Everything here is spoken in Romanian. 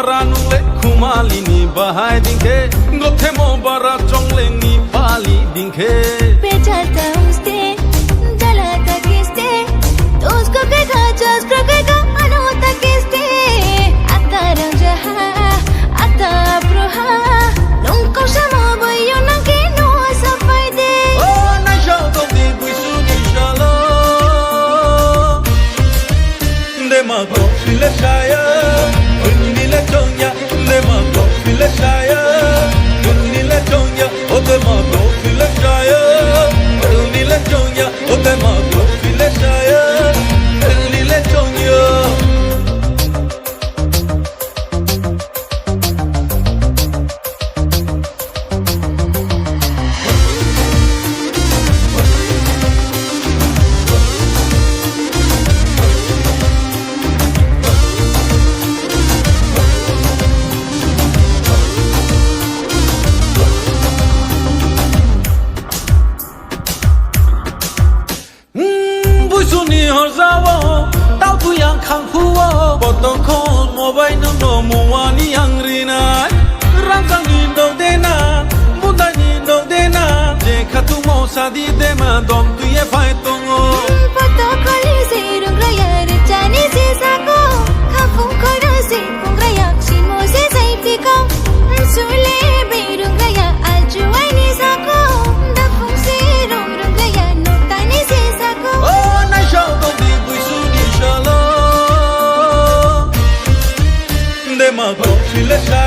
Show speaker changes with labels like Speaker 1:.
Speaker 1: bara nule kumali ni bahai dingke gothe mo bara chongle ni pali dingke
Speaker 2: बेचाता उससे जलाता किससे तो उसको कहेगा जस्ट कहेगा अनहोता किससे आता रंजहा आता प्रोहा nunca chamou banho na que nossa vai de
Speaker 1: oh na shao do di buisu ni shalo de ma go file shaya ni le chonya de ma go file shaya ni le chonya o de ma go file shaya ni le chonya o de ma go file shaya ni le chonya Suni horzawo tao tu yang khang phuwo botong khon mobile no no muwani angrina ram sang ni do de na munda ni do de na je khatu mo sadi de ma dom tu ye phai tong o
Speaker 2: pato khali se rung raya re chani se sako khafung khoro se kung raya chimo se sai piko sule be rung raya aju ai ni sako da fung se rung raya no tani se sako
Speaker 1: oh na shao do di buisu ni shalo de ma go file sha